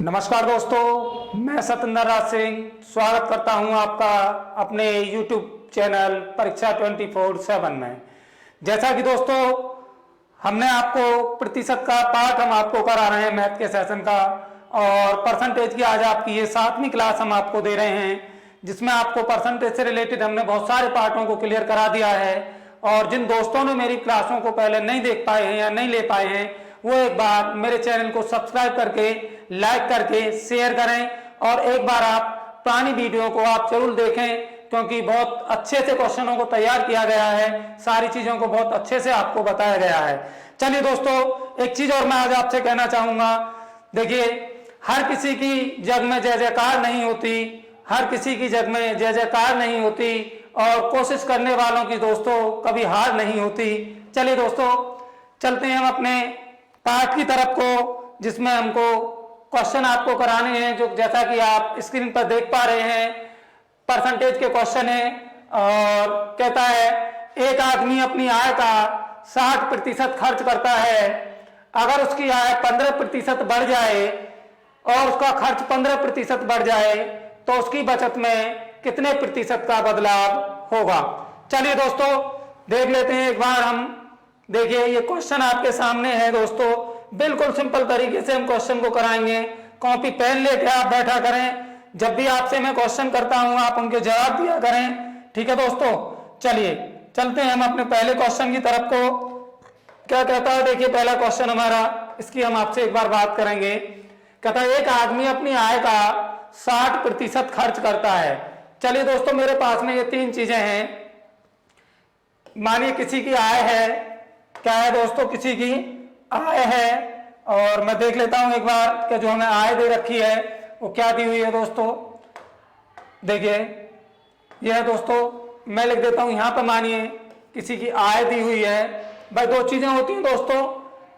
नमस्कार दोस्तों, मैं सत्येंद्र राज सिंह स्वागत करता हूं आपका अपने YouTube चैनल परीक्षा 24/7 में। जैसा कि दोस्तों हमने आपको प्रतिशत का पाठ हम आपको करा रहे हैं मैथ के सेशन का, और परसेंटेज की आज आपकी ये 7वीं क्लास हम आपको दे रहे हैं, जिसमें आपको परसेंटेज से रिलेटेड हमने बहुत सारे पार्टों को क्लियर करा दिया है। और जिन दोस्तों ने मेरी क्लासों को पहले नहीं देख पाए हैं या नहीं ले पाए हैं, वो एक बार मेरे चैनल को सब्सक्राइब करके लाइक करके शेयर करें, और एक बार आप पुरानी वीडियो को आप जरूर देखें, क्योंकि बहुत अच्छे से क्वेश्चनों को तैयार किया गया है, सारी चीजों को बहुत अच्छे से आपको बताया गया है। चलिए दोस्तों, एक चीज और मैं आज आपसे कहना चाहूंगा। देखिए, हर किसी की जग में जय जयकार नहीं होती, हर किसी की जग में जय जयकार नहीं होती, और कोशिश करने वालों की दोस्तों कभी हार नहीं होती। चलिए दोस्तों, चलते हैं हम अपने पाठ की तरफ को, जिसमें हमको क्वेश्चन आपको कराने हैं, जो जैसा कि आप स्क्रीन पर देख पा रहे हैं परसेंटेज के क्वेश्चन है। और कहता है, एक आदमी अपनी आय का 60% खर्च करता है। अगर उसकी आय 15% बढ़ जाए और उसका खर्च 15% बढ़ जाए, तो उसकी बचत में कितने प्रतिशत का बदलाव होगा। चलिए दोस्तों, देख लेते हैं एक बार हम। देखिए, ये क्वेश्चन आपके सामने है दोस्तों, बिल्कुल सिंपल तरीके से हम क्वेश्चन को कराएंगे। कॉपी पेन लेके आप बैठा करें, जब भी आपसे मैं क्वेश्चन करता हूं आप उनके जवाब दिया करें, ठीक है दोस्तों। चलिए चलते हैं हम अपने पहले क्वेश्चन की तरफ को। क्या कहता है, देखिए पहला क्वेश्चन हमारा, इसकी हम आपसे एक बार बात करेंगे। कहता है, एक आदमी अपनी आय का 60% खर्च करता है। चलिए दोस्तों, मेरे पास में ये 3 चीजें हैं। मानिए किसी की आय है, क्या है दोस्तों, किसी की आय है, और मैं देख लेता हूं एक बार कि जो हमें आय दे रखी है वो क्या दी हुई है दोस्तों। देखिए यह है दोस्तों, मैं लिख देता हूं यहां पर। मानिए किसी की आय दी हुई है। भाई 2 चीजें होती हैं दोस्तों,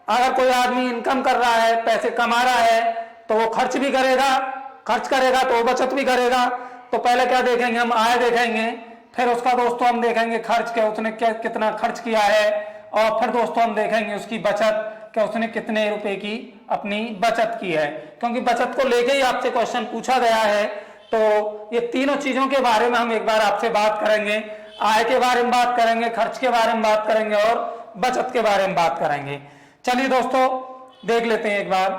अगर कोई आदमी इनकम कर रहा है, पैसे कमा रहा है, तो वो खर्च भी करेगा, खर्च करेगा तो वो बचत भी करेगा। तो पहले क्या देखेंगे हम, आय देखेंगे, फिर उसका दोस्तों हम देखेंगे खर्च क्या, उसने क्या कितना खर्च किया है, और फिर दोस्तों हम देखेंगे उसकी बचत, क्या उसने कितने रुपए की अपनी बचत की है। क्योंकि बचत को लेके ही आपसे क्वेश्चन पूछा गया है। तो ये तीनों चीजों के बारे में हम एक बार आपसे बात करेंगे। आय के बारे में बात करेंगे, खर्च के बारे में बात करेंगे, और बचत के बारे में बात करेंगे। चलिए दोस्तों, देख लेते हैं एक बार।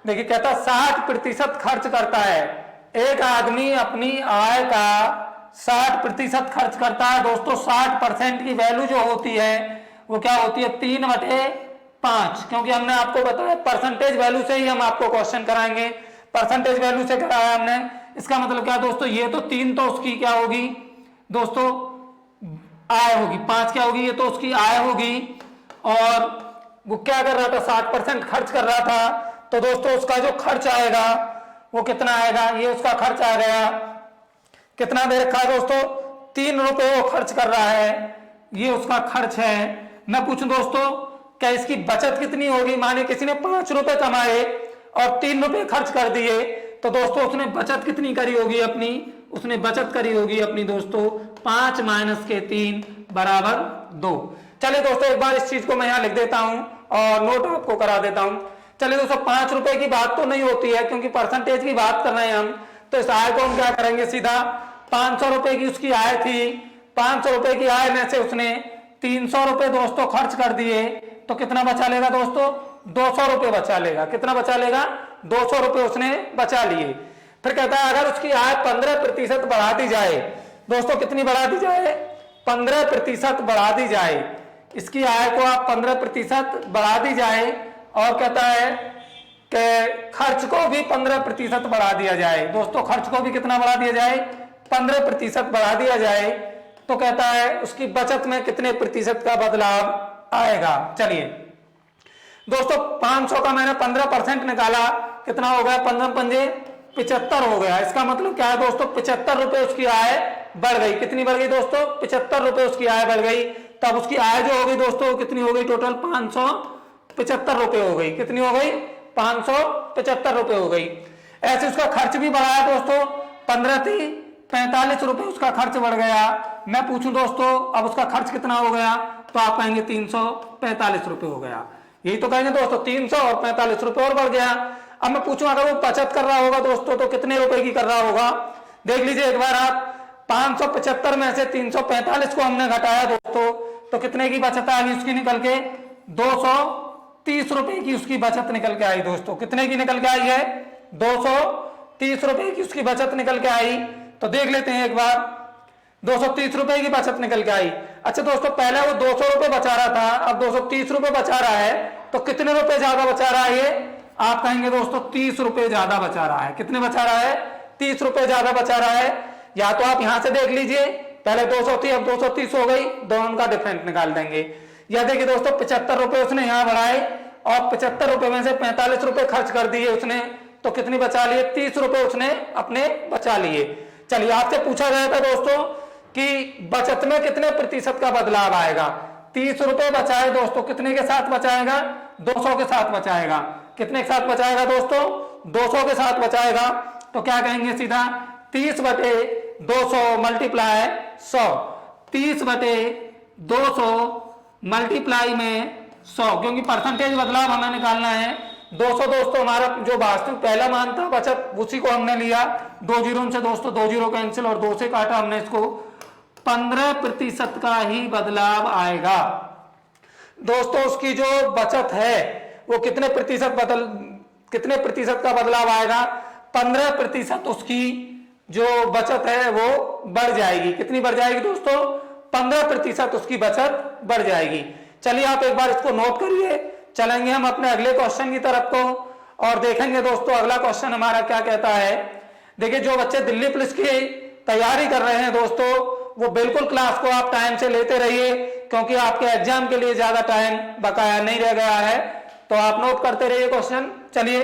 देखिए, कहता 60% खर्च करता है। एक आदमी अपनी आय का 60% खर्च करता है। दोस्तों 60% की वैल्यू जो होती है वो क्या होती है, 3/5, क्योंकि हमने आपको बताया परसेंटेज वैल्यू से ही हम आपको क्वेश्चन कराएंगे। परसेंटेज वैल्यू से कराया हमने, इसका मतलब क्या दोस्तों, ये तो 3 तो उसकी क्या होगी दोस्तों, आय होगी। 5 क्या होगी, ये तो उसकी आय होगी। और वो क्या कर रहा था, 60% खर्च कर रहा था। तो दोस्तों उसका जो खर्च आएगा वो कितना आएगा, ये उसका खर्च आ गया। कितना दे रखा है दोस्तों, 3 रुपए वो खर्च कर रहा है, ये उसका खर्च है। मैं पूछूं दोस्तों, क्या इसकी बचत कितनी होगी। मानिए किसी ने 5 रुपए कमाए और 3 रुपए खर्च कर दिए, तो दोस्तों उसने बचत कितनी करी होगी अपनी, उसने बचत करी होगी अपनी दोस्तों 5 - 3 = 2। चलिए दोस्तों, एक बार इस चीज को मैं यहाँ लिख देता हूं और नोट आपको करा देता हूं। चलिए दोस्तों, 5 रुपए की बात तो नहीं होती है, क्योंकि परसेंटेज की बात कर रहे हैं हम। तो इस आय को हम क्या करेंगे, सीधा 500 रुपए की उसकी आय थी, 500 रुपए की आय में से उसने 300 रुपए दोस्तों खर्च कर दिए, तो कितना बचा लेगा दोस्तों, 200 रुपए बचा लेगा। कितना बचा लेगा, 200 रुपए उसने बचा लिए। फिर कहता है, अगर उसकी आय 15% बढ़ा दी जाए। दोस्तों कितनी बढ़ा दी जाए, 15% बढ़ा दी जाए। इसकी आय को आप 15% बढ़ा दी जाए, और कहता है कि खर्च को भी 15% बढ़ा दिया जाए। दोस्तों खर्च को भी कितना बढ़ा दिया जाए, 15% बढ़ा दिया जाए। तो कहता है उसकी बचत में कितने प्रतिशत का बदलाव आएगा। चलिए दोस्तों, 500 का मैंने 15% निकाला, कितना हो गया, 15×5 = 75 हो गया। इसका मतलब क्या है दोस्तों, 75 रुपए उसकी आय बढ़ गई। कितनी बढ़ गई दोस्तों, 75 रुपए उसकी आय बढ़ गई। तब उसकी आय जो हो गई दोस्तों कितनी हो गई, टोटल 575 रुपए हो गई। कितनी हो गई, 575 रुपए हो गई। ऐसे उसका खर्च भी बढ़ाया दोस्तों, 15 थी, 45 रुपए उसका खर्च बढ़ गया। मैं पूछूं दोस्तों, अब उसका खर्च कितना हो गया, तो आप कहेंगे 345 रुपए हो गया। यही तो कहेंगे दोस्तों, 300 और 45 रुपए और बढ़ गया। अब मैं पूछूं अगर वो बचत कर रहा होगा दोस्तों तो कितने रुपए की कर रहा होगा। देख लीजिए एक बार आप, 575 में से 345 को हमने घटाया दोस्तों, तो कितने की बचत आ गई उसकी निकल के, 230 रुपए की उसकी बचत निकल के आई दोस्तों। कितने की निकल के आई है, 230 रुपए की उसकी बचत निकल के आई। तो देख लेते हैं एक बार, 230 रुपए की बचत निकल के आई। अच्छा दोस्तों, पहले वो 200 रुपए बचा रहा था, अब 230 रुपए बचा रहा है, तो कितने रुपए ज्यादा बचा रहा है ये, आप कहेंगे दोस्तों 30 रुपए ज्यादा बचा रहा है। कितने बचा रहा है, 30 रुपए ज्यादा बचा रहा है। या तो आप यहां से देख लीजिए, पहले 200 थी अब 230 हो गई, दोनों का डिफरेंस निकाल देंगे। या देखिए दोस्तों, 75 रुपए उसने यहां बढ़ाए और 75 रुपए में से 45 रुपए खर्च कर दिए उसने, तो कितनी बचा लिए, 30 रुपए उसने अपने बचा लिए। चलिए, आपसे पूछा गया था दोस्तों कि बचत में कितने प्रतिशत का बदलाव आएगा। 30 रुपए बचाए दोस्तों, कितने के साथ बचाएगा, 200 के साथ बचाएगा। कितने के साथ बचाएगा दोस्तों, 200 के साथ बचाएगा। तो क्या कहेंगे सीधा, 30 बटे 200 मल्टीप्लाई 100, 30 बटे 200 मल्टीप्लाई में 100, क्योंकि परसेंटेज बदलाव हमें निकालना है। 200 दोस्तों हमारा जो वास्तविक पहला मान था बचत, उसी को हमने लिया, 2 जीरो से दोस्तों 2 जीरो कैंसिल और 2 से काटा हमने इसको, 15% का ही बदलाव आएगा दोस्तों। उसकी जो बचत है वो कितने प्रतिशत का बदलाव आएगा, 15% उसकी जो बचत है वो बढ़ जाएगी। कितनी बढ़ जाएगी दोस्तों, 15% उसकी बचत बढ़ जाएगी। चलिए आप एक बार इसको नोट करिए। चलेंगे हम अपने अगले क्वेश्चन की तरफ को और देखेंगे दोस्तों अगला क्वेश्चन हमारा क्या कहता है। देखिए, जो बच्चे दिल्ली पुलिस की तैयारी कर रहे हैं दोस्तों, वो बिल्कुल क्लास को आप टाइम से लेते रहिए, क्योंकि आपके एग्जाम के लिए ज्यादा टाइम बकाया नहीं रह गया है। तो आप नोट करते रहिए क्वेश्चन। चलिए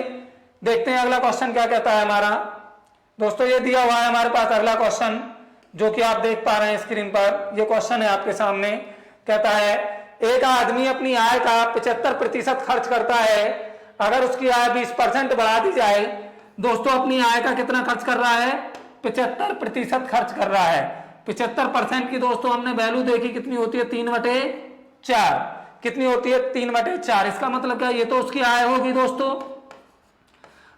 देखते हैं अगला क्वेश्चन क्या कहता है हमारा। दोस्तों ये दिया हुआ है हमारे पास अगला क्वेश्चन, जो कि आप देख पा रहे हैं स्क्रीन पर। ये क्वेश्चन है आपके सामने। कहता है, एक आदमी अपनी आय का 75% खर्च करता है। अगर उसकी आय 20% बढ़ा दी जाए, दोस्तों अपनी आय का कितना खर्च कर रहा है, 75% खर्च कर रहा है। 75% की दोस्तों हमने वैल्यू देखी, कितनी होती है, 3/4। कितनी होती है, 3/4। इसका मतलब क्या, ये तो उसकी आय होगी दोस्तों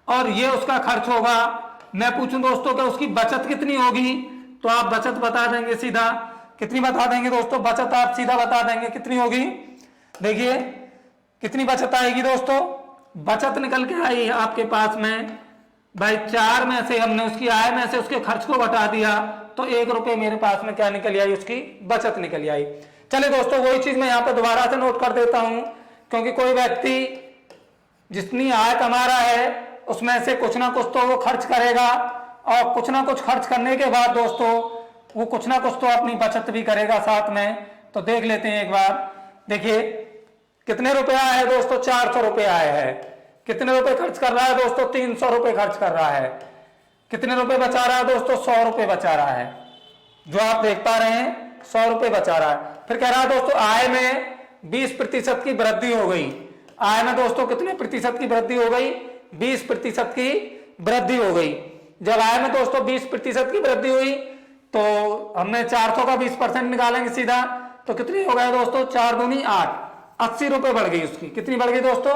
और ये उसका खर्च होगा। मैं पूछूं दोस्तों कि उसकी बचत कितनी होगी, तो आप बचत बता देंगे सीधा। कितनी बता देंगे दोस्तों, बचत आप सीधा बता देंगे कितनी होगी। देखिए कितनी बचत आएगी दोस्तों, बचत निकल के आई आपके पास में भाई, 4 में से हमने उसकी आय में से उसके खर्च को घटा दिया, तो 1 रुपए मेरे पास में क्या निकल आई, उसकी बचत निकल आई। चलिए दोस्तों, वही चीज मैं यहाँ पे दोबारा से नोट कर देता हूं, क्योंकि कोई व्यक्ति जितनी आय कमा रहा है उसमें से कुछ ना कुछ तो वो खर्च करेगा, और कुछ ना कुछ खर्च करने के बाद दोस्तों वो कुछ ना कुछ तो अपनी बचत भी करेगा साथ में। तो देख लेते हैं एक बार। देखिए कितने रुपए आए हैं दोस्तों, 400 रुपए आए हैं। कितने रुपए खर्च कर रहा है दोस्तों, 300 रुपए खर्च कर रहा है। कितने रुपए बचा रहा है दोस्तों, 100 रुपए बचा रहा है। जो आप देख पा रहे हैं 100 रुपए बचा रहा है। फिर कह रहा है दोस्तों आय में 20% की वृद्धि हो गई। आय में दोस्तों कितने प्रतिशत की वृद्धि हो गई, 20% की वृद्धि हो गई। जब आय में दोस्तों 20% की वृद्धि हुई, तो हमने 400 का 20% निकालेंगे सीधा, तो कितनी हो गया दोस्तों, 4 दूनी 8, 80 रुपए बढ़ गई उसकी। कितनी बढ़ गई दोस्तों,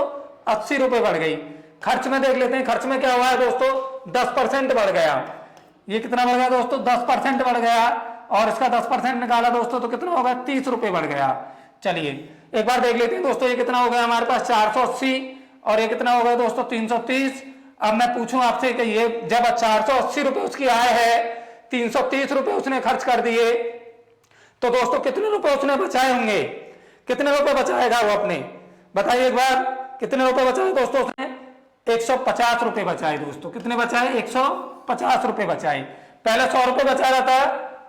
80 रुपए बढ़ गई। खर्च में देख लेते हैं, खर्च में क्या हुआ है दोस्तों, 10% बढ़ गया। ये कितना बढ़ गया दोस्तों, 10% बढ़ गया, और इसका 10% निकाला दोस्तों तो कितना होगा, 30 रुपए बढ़ गया। चलिए एक बार देख लेते हैं दोस्तों, ये कितना हो गया हमारे पास, 480, और ये कितना हो गया दोस्तों, 330। अब मैं पूछूं आपसे कि ये जब 480 रुपए उसकी आय है, 330 रुपए उसने खर्च कर दिए, तो दोस्तों कितने रुपए उसने बचाए होंगे, कितने रुपए बचाएगा वो अपने, बताइए एक बार। कितने रुपए बचाए दोस्तों उसने, 150 रुपए बचाए दोस्तों। कितने बचाए, 150 रुपए बचाए। पहले 100 रुपए बचा रहा था,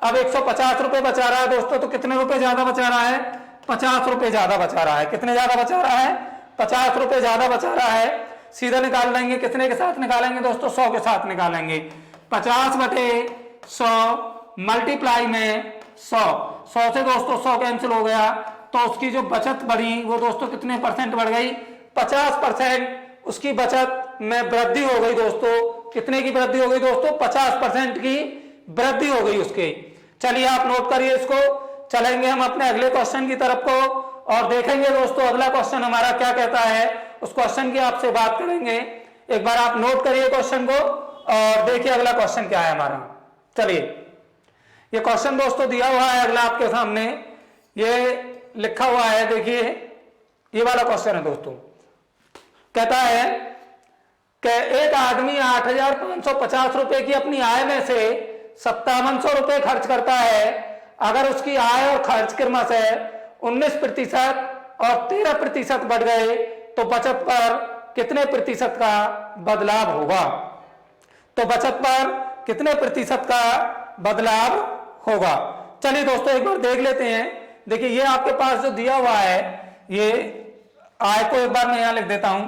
अब 150 रुपए बचा रहा है दोस्तों। तो कितने रुपए ज्यादा बचा रहा है, 50 रुपए ज्यादा बचा रहा है। कितने ज्यादा बचा रहा है, 50 रुपए ज्यादा बचा रहा है। सीधा निकाल लेंगे, कितने के साथ निकालेंगे दोस्तों, 100 के साथ निकालेंगे। 50 बटे 100 मल्टीप्लाई में 100, 100 से दोस्तों 100 कैंसिल हो गया, तो उसकी जो बचत बढ़ी वो दोस्तों कितने परसेंट बढ़ गई, 50% उसकी बचत में वृद्धि हो गई दोस्तों। कितने की वृद्धि हो गई दोस्तों, 50% की वृद्धि हो गई उसके। चलिए आप नोट करिए इसको। चलेंगे हम अपने अगले क्वेश्चन की तरफ को और देखेंगे दोस्तों अगला क्वेश्चन हमारा क्या कहता है। उस क्वेश्चन की आपसे बात करेंगे। एक बार आप नोट करिए क्वेश्चन को और देखिए अगला क्वेश्चन क्या है हमारा। चलिए, ये क्वेश्चन दोस्तों दिया हुआ है अगला आपके सामने, ये लिखा हुआ है, देखिए ये वाला क्वेश्चन है दोस्तों। कहता है कि एक आदमी 8,550 रुपए की अपनी आय में से 5700 रुपए खर्च करता है। अगर उसकी आय और खर्च क्रमशः 19% और 13% बढ़ गए तो बचत पर कितने प्रतिशत का बदलाव होगा? तो बचत पर कितने प्रतिशत का बदलाव होगा? चलिए दोस्तों एक बार देख लेते हैं। देखिए ये आपके पास जो दिया हुआ है, ये आय को एक बार मैं यहां लिख देता हूं,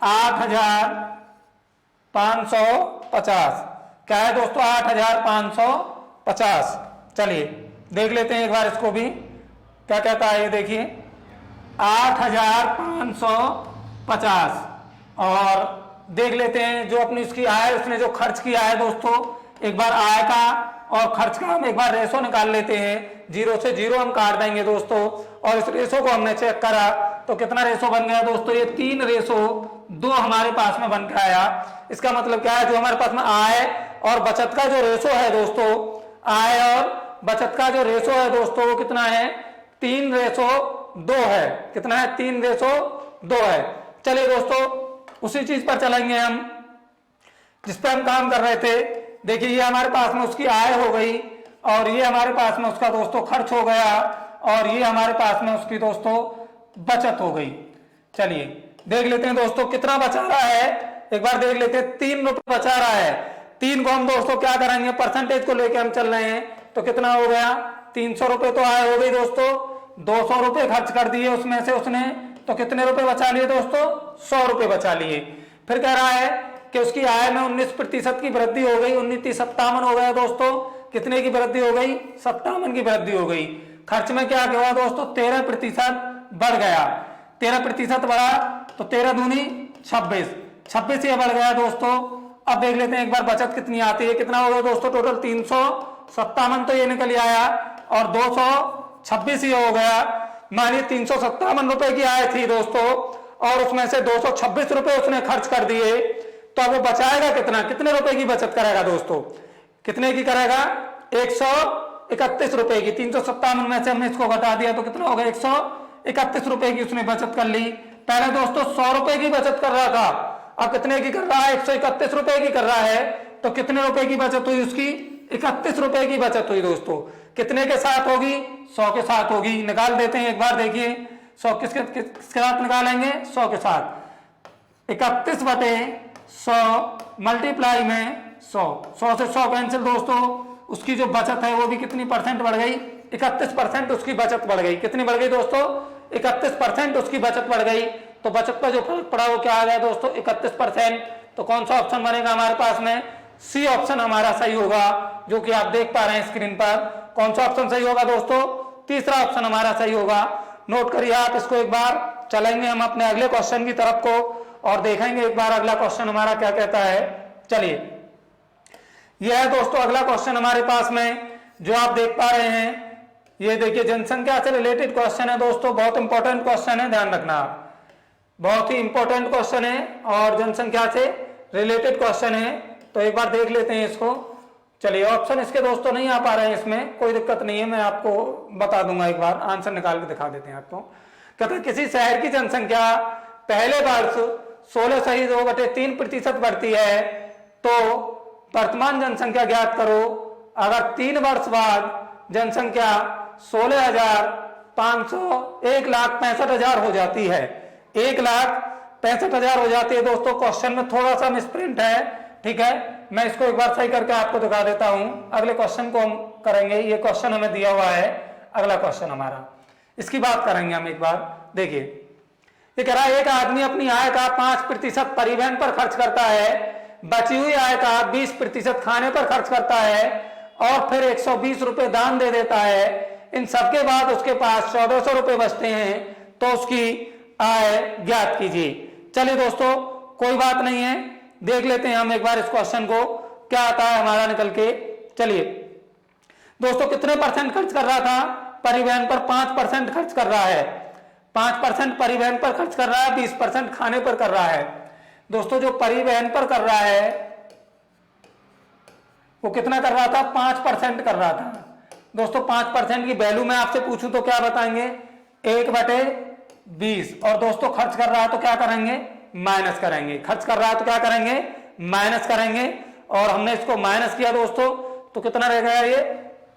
8,550। क्या है दोस्तों? 8,550। चलिए देख लेते हैं एक बार इसको भी, क्या कहता है ये देखिए, 8,550। और देख लेते हैं जो अपनी उसकी आय, उसने जो खर्च किया है दोस्तों, एक बार आय का और खर्च का हम एक बार रेशो निकाल लेते हैं। 0 से 0 हम काट देंगे दोस्तों, और इस रेशो को हमने चेक करा तो कितना रेशो बन गया दोस्तों? ये 3:2 हमारे पास में बन के आया। इसका मतलब क्या है? जो हमारे पास में आय और बचत का जो रेशो है दोस्तों, आय और बचत का जो रेशो है दोस्तों, वो कितना है? 3:2 है। कितना है? 3:2 है। चलिए दोस्तों उसी चीज पर चलेंगे हम जिस पर हम काम कर रहे थे। देखिए ये हमारे पास में उसकी आय हो गई, और ये हमारे पास में उसका दोस्तों खर्च हो गया, और ये हमारे पास में उसकी दोस्तों बचत हो गई। चलिए देख लेते हैं दोस्तों कितना बचा रहा है, एक बार देख लेते हैं। 3 रुपए बचा रहा है। 3 को हम दोस्तों क्या करेंगे? परसेंटेज को लेकर हम चल रहे हैं, तो कितना हो गया? 300 रुपए तो आय हो गई दोस्तों। 200 रुपए खर्च कर दिए उसमें से उसने, तो कितने रुपए बचा लिए दोस्तों? 100 रुपए बचा लिए। फिर कह रहा है कि उसकी आय में 19% की वृद्धि हो गई। 19,57 हो गया दोस्तों। कितने की वृद्धि हो गई? 57 की वृद्धि हो गई। खर्च में क्या हुआ दोस्तों? 13% बढ़ गया। 13% बढ़ा तो 13 दूनी 26, 26 ये बढ़ गया दोस्तों। अब देख लेते हैं एक बार बचत कितनी आती है। कितना हो गया दोस्तों? टोटल 357 तो ये निकल आया, और 226 ये हो गया। मानिए 357 रुपए की आय थी दोस्तों, और उसमें से 226 रुपए उसने खर्च कर दिए, तो अब वो बचाएगा कितना? कितने रुपए की बचत करेगा दोस्तों? कितने की करेगा? 131 रुपए की। 357 में से हमने इसको घटा दिया तो कितना होगा? 131 रुपए की उसने बचत कर ली। पहले दोस्तों 100 रुपए की बचत कर रहा था, अब कितने की कर रहा है? 131 रुपए की कर रहा है। तो कितने रुपए की बचत हुई उसकी? 31 रुपए की बचत हुई दोस्तों। कितने के साथ होगी? 100 के साथ होगी। निकाल देते हैं एक बार, देखिए 100 किसके साथ निकालेंगे? 100 के साथ। 31/100 मल्टीप्लाई में 100, 100 से 100 कैंसिल दोस्तों। उसकी जो बचत है वो भी कितनी परसेंट बढ़ गई? 31% उसकी बचत बढ़ गई। कितनी बढ़ गई दोस्तों? 31% उसकी बचत बढ़ गई। तो बचत का जो फर्क पड़ा वो क्या आ गया दोस्तों? 31%। तो कौन सा ऑप्शन बनेगा हमारे पास में? सी ऑप्शन हमारा सही होगा, जो कि आप देख पा रहे हैं स्क्रीन पर। कौन सा ऑप्शन सही होगा दोस्तों? तीसरा ऑप्शन हमारा सही होगा। नोट करिए आप इसको एक बार। चलेंगे हम अपने अगले क्वेश्चन की तरफ को और देखेंगे एक बार अगला क्वेश्चन हमारा क्या कहता है। चलिए यह है दोस्तों अगला क्वेश्चन हमारे पास में, जो आप देख पा रहे हैं। ये देखिए जनसंख्या से रिलेटेड क्वेश्चन है दोस्तों, बहुत इंपॉर्टेंट क्वेश्चन है, ध्यान रखना आप। बहुत ही इंपॉर्टेंट क्वेश्चन है और जनसंख्या से रिलेटेड क्वेश्चन है, तो एक बार देख लेते हैं इसको। चलिए ऑप्शन इसके दोस्तों नहीं आ पा रहे हैं, इसमें कोई दिक्कत नहीं है, मैं आपको बता दूंगा, एक बार आंसर निकाल के दिखा देते हैं आपको। कहते हैं किसी शहर की जनसंख्या पहले वर्ष 16.2/3% बढ़ती है, तो वर्तमान जनसंख्या ज्ञात करो। अगर 3 वर्ष बाद जनसंख्या 16,500 1,65,000 हो जाती है, 1,65,000 हो जाती है दोस्तों। क्वेश्चन में थोड़ा सा मिसप्रिंट है, ठीक है, मैं इसको एक बार सही करके आपको दिखा देता हूं। अगले क्वेश्चन को हम करेंगे, ये क्वेश्चन हमें दिया हुआ है, अगला क्वेश्चन हमारा, इसकी बात करेंगे हम एक बार। देखिए ये कह रहा है एक आदमी अपनी आय का 5% परिवहन पर खर्च करता है, बची हुई आय का 20% खाने पर खर्च करता है, और फिर 120 रुपए दान दे देता है। इन सबके बाद उसके पास 1400 रुपए बचते हैं, तो उसकी आय ज्ञात कीजिए। चलिए दोस्तों कोई बात नहीं है, देख लेते हैं हम एक बार इस क्वेश्चन को, क्या आता है हमारा निकल के। चलिए दोस्तों कितने परसेंट खर्च कर रहा था? परिवहन पर 5% खर्च कर रहा है। 5% परिवहन पर खर्च कर रहा है, 20% खाने पर कर रहा है। दोस्तों जो परिवहन पर कर रहा है वो कितना कर रहा था, 5% कर रहा था। दोस्तों 5% की वैल्यू मैं आपसे पूछूं तो क्या बताएंगे, 1/20। और दोस्तों खर्च कर रहा है तो क्या करेंगे, माइनस करेंगे। खर्च कर रहा है तो क्या करेंगे, माइनस करेंगे। और हमने इसको माइनस किया दोस्तों तो कितना रह गया, ये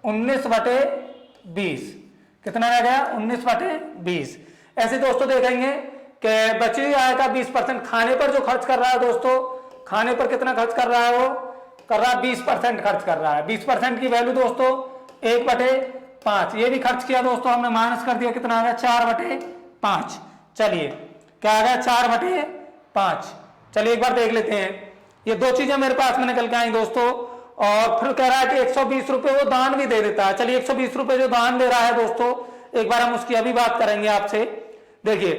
19/20। कितना रह गया, 19/20। ऐसे दोस्तों देखेंगे कि बची हुई आय का 20% खाने पर जो खर्च कर रहा है दोस्तों, खाने पर कितना खर्च कर रहा है, वो कर रहा है 20% खर्च कर रहा है। 20% की वैल्यू दोस्तों 1/5। ये भी खर्च किया दोस्तों हमने, माइनस कर दिया, कितना आ गया, 4/5। चलिए क्या आ गया, 4/5। चलिए एक बार देख लेते हैं। ये दो चीजें मेरे पास में निकल के आई दोस्तों। और फिर कह रहा है कि 120 रुपए वो दान भी दे देता है। चलिए 120 रुपए जो दान दे रहा है दोस्तों, एक बार हम उसकी अभी बात करेंगे आपसे। देखिए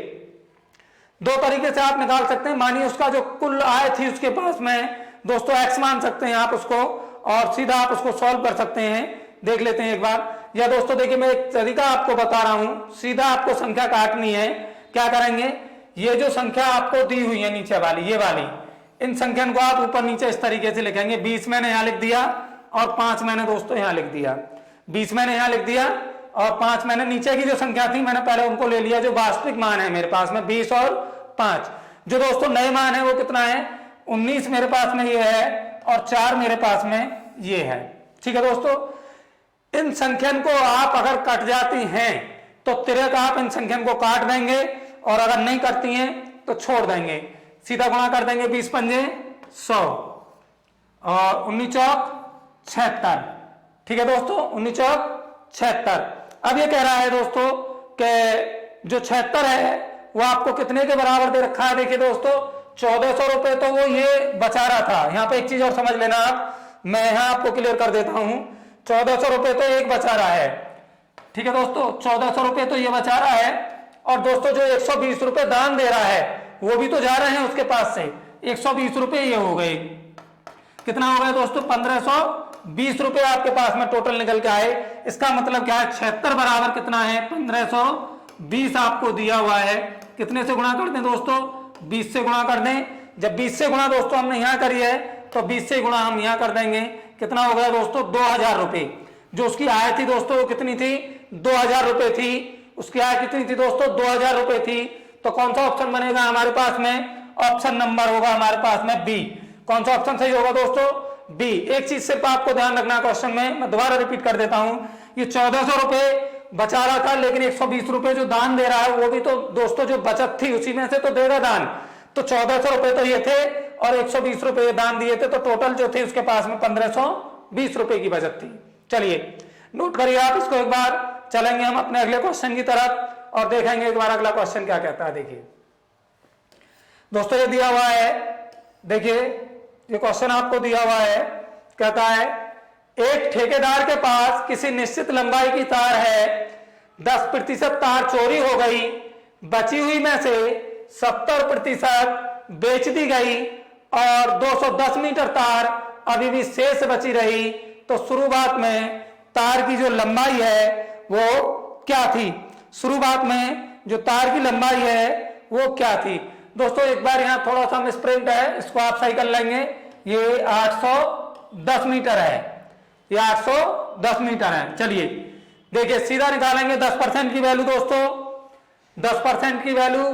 दो तरीके से आप निकाल सकते हैं। मानिए उसका जो कुल आय थी उसके पास में दोस्तों x मान सकते हैं आप उसको, और सीधा आप उसको सॉल्व कर सकते हैं। देख लेते हैं एक बार। या दोस्तों देखिए मैं एक तरीका आपको बता रहा हूं, सीधा आपको संख्या काटनी है। क्या करेंगे, ये जो संख्या आपको दी हुई है नीचे वाली, ये वाली, इन संख्या को आप ऊपर नीचे इस तरीके से लिखेंगे। 20 मैंने यहां लिख दिया और 5 मैंने दोस्तों यहां लिख दिया। 20 मैंने यहां लिख दिया और 5 मैंने नीचे की जो संख्या थी मैंने पहले उनको ले लिया, जो वास्तविक मान है मेरे पास में 20 और 5। जो दोस्तों नए मान है वो कितना है, 19 मेरे पास में ये है और 4 मेरे पास में ये है। ठीक है दोस्तों, इन संख्यन को आप अगर कट जाती हैं तो तिरक आप इन संख्यन को काट देंगे, और अगर नहीं करती हैं तो छोड़ देंगे, सीधा गुणा कर देंगे। 20 पंजे 100 और 19 चौक 76। ठीक है दोस्तों, 19 चौक 76। अब ये कह रहा है दोस्तों कि जो 76 है वो आपको कितने के बराबर दे रखा है। देखिए दोस्तों 1400 रुपए तो वो ये बचा रहा था। यहाँ पे एक चीज और समझ लेना आप, मैं यहाँ आपको क्लियर कर देता हूं। 1400 रुपए तो एक बचा रहा है। ठीक है दोस्तों, 1400 रुपए तो ये बचा रहा है। और दोस्तों जो 120 रुपए दान दे रहा है वो भी तो जा रहे हैं उसके पास से। 120 रुपए ये हो गए, कितना हो गया दोस्तों, 1520 रुपए आपके पास में टोटल निकल के आए। इसका मतलब क्या है, 76 बराबर कितना है, 1520 आपको दिया हुआ है। कितने से गुणा कर दें दोस्तों, 20 से गुणा कर दें। जब 20 से गुणा दोस्तों हमने यहां करी है तो 20 से गुणा हम यहां कर देंगे। कितना हो गया दोस्तों, 2000 रुपए। जो उसकी आय थी दोस्तों वो कितनी थी, 2000 रुपए थी। उसकी आय कितनी थी दोस्तों, 2000 रुपए थी। तो कौन सा ऑप्शन बनेगा हमारे पास में, ऑप्शन नंबर होगा हमारे पास में बी। कौन सा ऑप्शन सही होगा दोस्तों, बी। एक चीज सिर्फ आपको ध्यान रखना क्वेश्चन में, मैं दोबारा रिपीट कर देता हूं। ये 1400 रुपए बचा रहा था, लेकिन 120 रुपए जो दान दे रहा है वो भी तो दोस्तों जो बचत थी उसी में से तो देगा दान। तो 1400 रुपए तो ये थे और 120 रुपए दान दिए थे, तो टोटल जो थे उसके पास में 1520 रुपए की बचत थी। चलिए नोट करिए आप इसको एक बार। चलेंगे हम अपने अगले क्वेश्चन की तरफ और देखेंगे एक बार अगला क्वेश्चन क्या कहता है। देखिए दोस्तों ये दिया हुआ है, देखिए ये क्वेश्चन आपको दिया हुआ है। कहता है एक ठेकेदार के पास किसी निश्चित लंबाई की तार है, 10% तार चोरी हो गई, बची हुई में से 70% बेच दी गई और 210 मीटर तार अभी भी शेष बची रही। तो शुरुआत में तार की जो लंबाई है वो क्या थी, शुरुआत में जो तार की लंबाई है वो क्या थी। दोस्तों एक बार यहाँ थोड़ा सा मिसप्रिंट है, इसको आप सही कर लेंगे। ये 810 मीटर है, ये 810 मीटर है। चलिए देखिए सीधा निकालेंगे 10% की वैल्यू दोस्तों। 10% की वैल्यू